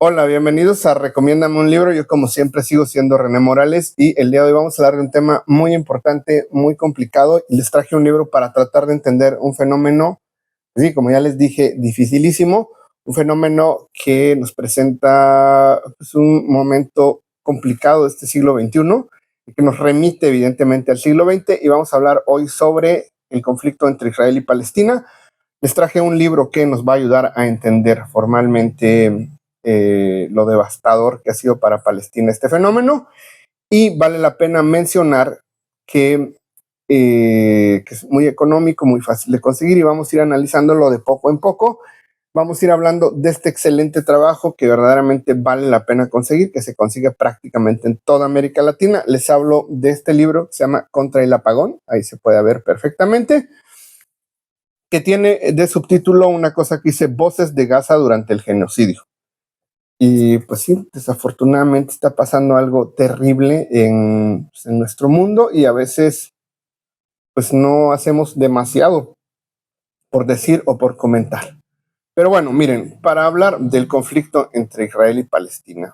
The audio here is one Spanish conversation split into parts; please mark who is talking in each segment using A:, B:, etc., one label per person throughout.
A: Hola, bienvenidos a Recomiéndame un libro. Yo como siempre sigo siendo René Morales y el día de hoy vamos a hablar de un tema muy importante, muy complicado. Y les traje un libro para tratar de entender un fenómeno, sí, como ya les dije, dificilísimo, un fenómeno que nos presenta pues, un momento complicado de este siglo XXI y que nos remite evidentemente al siglo XX, y vamos a hablar hoy sobre el conflicto entre Israel y Palestina. Les traje un libro que nos va a ayudar a entender formalmente lo devastador que ha sido para Palestina este fenómeno, y vale la pena mencionar que es muy económico, muy fácil de conseguir, y vamos a ir analizándolo de poco en poco. Vamos a ir hablando de este excelente trabajo que verdaderamente vale la pena conseguir, que se consigue prácticamente en toda América Latina. Les hablo de este libro que se llama Contra el Apagón, ahí se puede ver perfectamente, que tiene de subtítulo una cosa que dice Voces de Gaza durante el genocidio. Y pues sí, desafortunadamente está pasando algo terrible en nuestro mundo, y a veces pues no hacemos demasiado por decir o por comentar. Pero bueno, miren, para hablar del conflicto entre Israel y Palestina,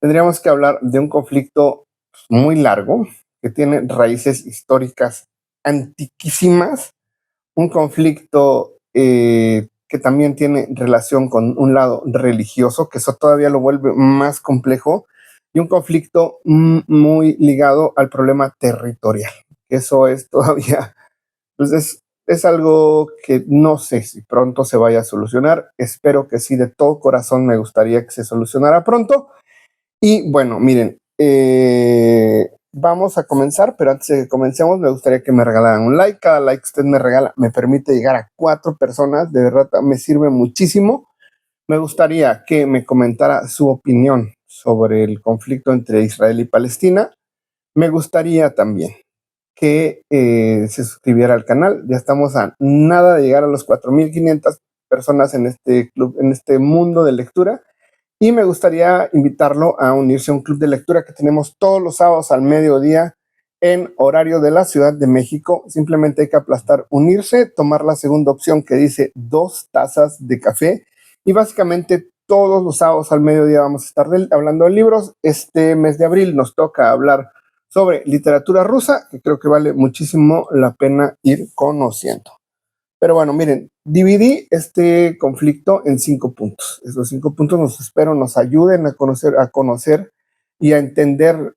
A: tendríamos que hablar de un conflicto muy largo, que tiene raíces históricas antiquísimas, un conflicto que también tiene relación con un lado religioso, que eso todavía lo vuelve más complejo, y un conflicto muy ligado al problema territorial. Eso es todavía, pues es algo que no sé si pronto se vaya a solucionar. Espero que sí, de todo corazón me gustaría que se solucionara pronto. Y bueno, miren, vamos a comenzar, pero antes de que comencemos me gustaría que me regalaran un like. Cada like que usted me regala me permite llegar a 4 personas, de verdad me sirve muchísimo. Me gustaría que me comentara su opinión sobre el conflicto entre Israel y Palestina. Me gustaría también que se suscribiera al canal. Ya estamos a nada de llegar a los 4,500 personas en este club, en este mundo de lectura. Y me gustaría invitarlo a unirse a un club de lectura que tenemos todos los sábados al mediodía en horario de la Ciudad de México. Simplemente hay que aplastar unirse, tomar la segunda opción que dice 2 tazas de café, y básicamente todos los sábados al mediodía vamos a estar hablando de libros. Este mes de abril nos toca hablar sobre literatura rusa, que creo que vale muchísimo la pena ir conociendo. Pero bueno, miren, dividí este conflicto en 5 puntos. Esos 5 puntos nos ayuden a conocer y a entender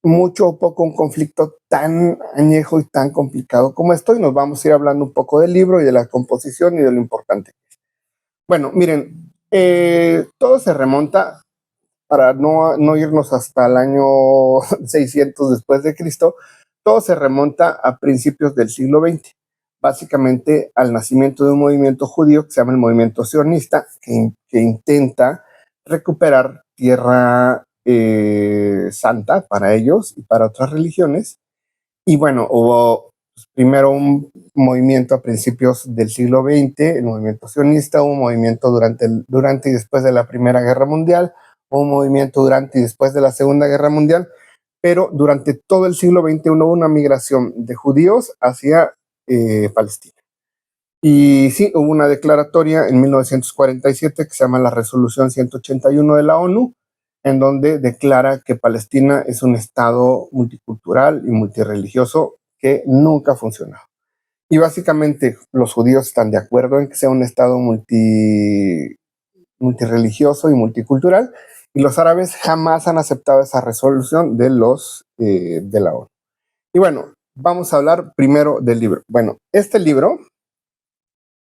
A: mucho o poco un conflicto tan añejo y tan complicado como esto, y nos vamos a ir hablando un poco del libro y de la composición y de lo importante. Bueno, miren, todo se remonta, para no irnos hasta el año 600 después de Cristo, todo se remonta a principios del siglo XX, básicamente al nacimiento de un movimiento judío que se llama el movimiento sionista, que intenta recuperar tierra santa para ellos y para otras religiones. Y bueno, hubo primero un movimiento a principios del siglo XX, el movimiento sionista, hubo un movimiento durante y después de la Primera Guerra Mundial, hubo un movimiento durante y después de la Segunda Guerra Mundial, pero durante todo el siglo XXI hubo una migración de judíos hacia Palestina. Y sí, hubo una declaratoria en 1947 que se llama la Resolución 181 de la ONU, en donde declara que Palestina es un estado multicultural y multirreligioso que nunca ha funcionado. Y básicamente los judíos están de acuerdo en que sea un estado multirreligioso y multicultural, y los árabes jamás han aceptado esa resolución de la ONU. Y bueno, vamos a hablar primero del libro. Bueno, este libro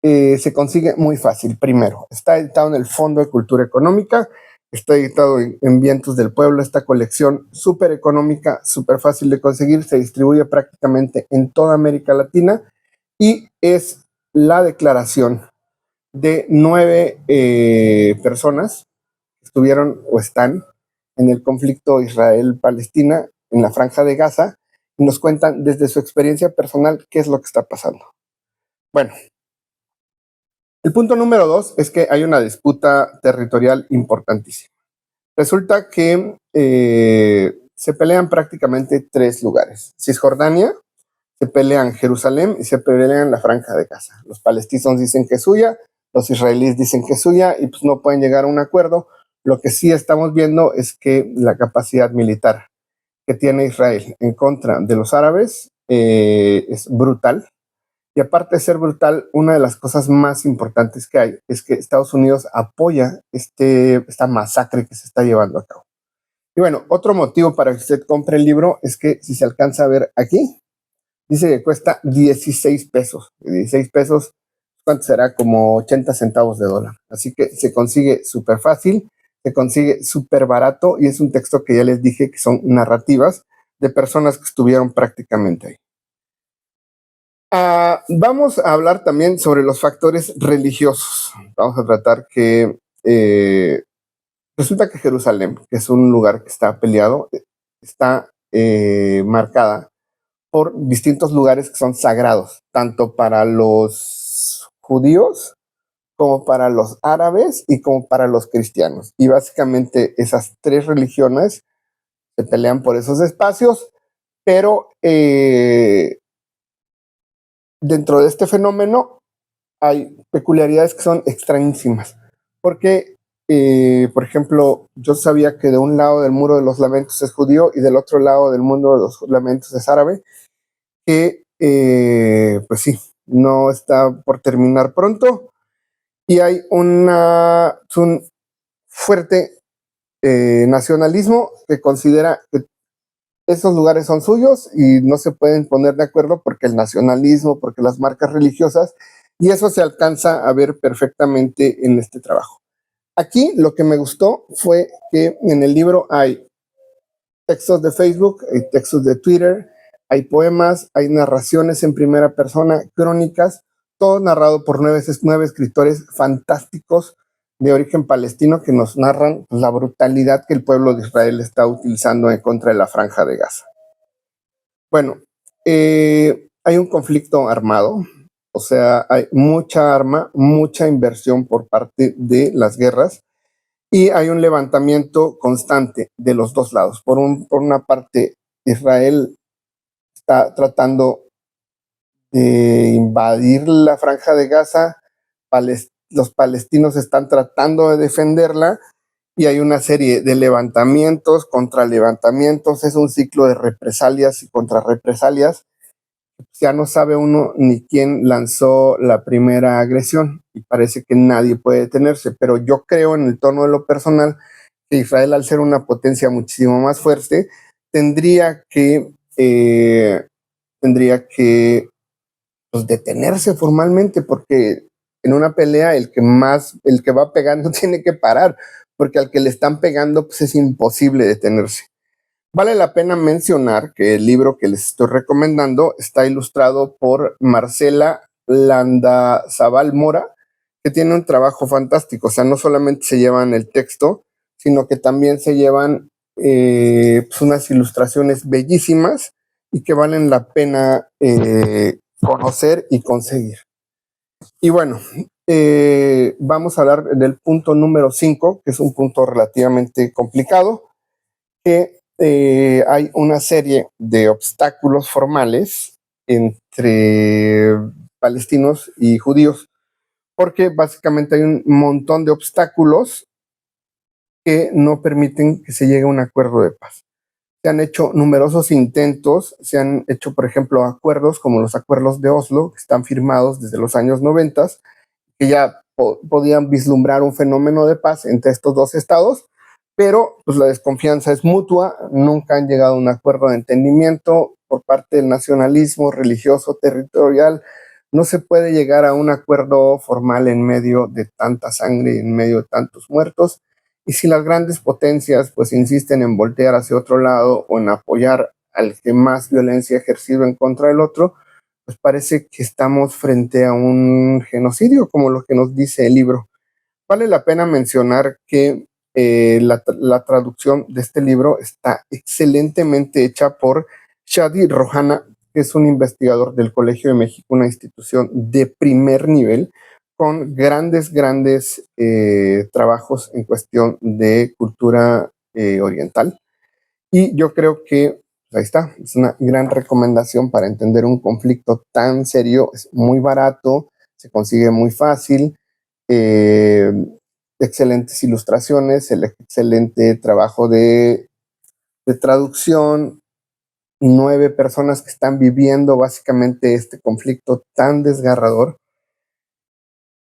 A: se consigue muy fácil. Primero, está editado en el Fondo de Cultura Económica, está editado en Vientos del Pueblo. Esta colección súper económica, súper fácil de conseguir, se distribuye prácticamente en toda América Latina, y es la declaración de 9 personas que estuvieron o están en el conflicto Israel-Palestina en la Franja de Gaza, y nos cuentan desde su experiencia personal qué es lo que está pasando. Bueno, el punto número 2 es que hay una disputa territorial importantísima. Resulta que se pelean prácticamente 3 lugares. Cisjordania, se pelean Jerusalén y se pelean la Franja de Gaza. Los palestinos dicen que es suya, los israelíes dicen que es suya, y pues no pueden llegar a un acuerdo. Lo que sí estamos viendo es que la capacidad militar que tiene Israel en contra de los árabes es brutal. Y aparte de ser brutal, una de las cosas más importantes que hay es que Estados Unidos apoya esta masacre que se está llevando a cabo. Y bueno, otro motivo para que usted compre el libro es que si se alcanza a ver aquí, dice que cuesta 16 pesos. 16 pesos, ¿cuánto será? Como 80 centavos de dólar. Así que se consigue súper fácil, se consigue súper barato y es un texto que ya les dije que son narrativas de personas que estuvieron prácticamente ahí. Vamos a hablar también sobre los factores religiosos. Vamos a tratar que resulta que Jerusalén, que es un lugar que está peleado, está marcada por distintos lugares que son sagrados, tanto para los judíos como para los árabes y como para los cristianos. Y básicamente esas tres religiones se pelean por esos espacios, pero dentro de este fenómeno hay peculiaridades que son extrañísimas, porque, por ejemplo, yo sabía que de un lado del Muro de los Lamentos es judío y del otro lado del Muro de los Lamentos es árabe, que pues sí, no está por terminar pronto y hay un fuerte nacionalismo que considera que esos lugares son suyos y no se pueden poner de acuerdo porque el nacionalismo, porque las marcas religiosas, y eso se alcanza a ver perfectamente en este trabajo. Aquí lo que me gustó fue que en el libro hay textos de Facebook, hay textos de Twitter, hay poemas, hay narraciones en primera persona, crónicas, todo narrado por nueve escritores fantásticos de origen palestino que nos narran la brutalidad que el pueblo de Israel está utilizando en contra de la Franja de Gaza. Bueno, hay un conflicto armado, o sea, hay mucha arma, mucha inversión por parte de las guerras y hay un levantamiento constante de los dos lados. Por una parte, Israel está tratando de invadir la Franja de Gaza, los palestinos están tratando de defenderla y hay una serie de levantamientos contra levantamientos, es un ciclo de represalias y contra represalias. Ya no sabe uno ni quién lanzó la primera agresión y parece que nadie puede detenerse, pero yo creo en el tono de lo personal que Israel, al ser una potencia muchísimo más fuerte, tendría que pues, detenerse formalmente, porque en una pelea el que va pegando tiene que parar, porque al que le están pegando pues es imposible detenerse. Vale la pena mencionar que el libro que les estoy recomendando está ilustrado por Marcela Landazabal Mora, que tiene un trabajo fantástico. O sea, no solamente se llevan el texto, sino que también se llevan pues unas ilustraciones bellísimas y que valen la pena conocer y conseguir. Y bueno, vamos a hablar del punto número 5, que es un punto relativamente complicado, que hay una serie de obstáculos formales entre palestinos y judíos, porque básicamente hay un montón de obstáculos que no permiten que se llegue a un acuerdo de paz. Se han hecho numerosos intentos, se han hecho, por ejemplo, acuerdos como los acuerdos de Oslo, que están firmados desde los años 90, que ya podían vislumbrar un fenómeno de paz entre estos dos estados, pero pues la desconfianza es mutua, nunca han llegado a un acuerdo de entendimiento por parte del nacionalismo religioso territorial, no se puede llegar a un acuerdo formal en medio de tanta sangre, en medio de tantos muertos, y si las grandes potencias pues insisten en voltear hacia otro lado o en apoyar al que más violencia ha ejercido en contra del otro, pues parece que estamos frente a un genocidio, como lo que nos dice el libro. Vale la pena mencionar que la traducción de este libro está excelentemente hecha por Shadi Rohana, que es un investigador del Colegio de México, una institución de primer nivel, con grandes trabajos en cuestión de cultura oriental. Y yo creo que pues, ahí está, es una gran recomendación para entender un conflicto tan serio, es muy barato, se consigue muy fácil, eh, excelentes ilustraciones, el excelente trabajo de traducción, 9 personas que están viviendo básicamente este conflicto tan desgarrador.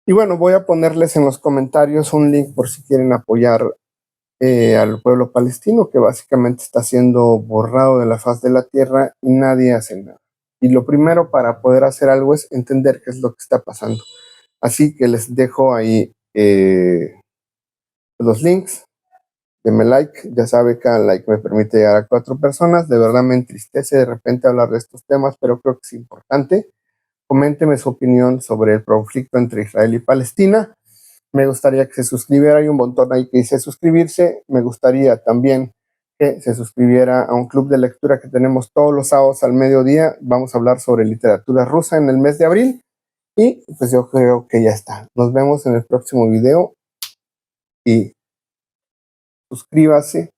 A: Y bueno, voy a ponerles en los comentarios un link por si quieren apoyar al pueblo palestino, que básicamente está siendo borrado de la faz de la tierra y nadie hace nada. Y lo primero para poder hacer algo es entender qué es lo que está pasando. Así que les dejo ahí los links. Denme like, ya sabe, cada like me permite llegar a 4 personas. De verdad me entristece de repente hablar de estos temas, pero creo que es importante. Coménteme su opinión sobre el conflicto entre Israel y Palestina. Me gustaría que se suscribiera, hay un botón ahí que dice suscribirse. Me gustaría también que se suscribiera a un club de lectura que tenemos todos los sábados al mediodía. Vamos a hablar sobre literatura rusa en el mes de abril. Y pues yo creo que ya está. Nos vemos en el próximo video y suscríbase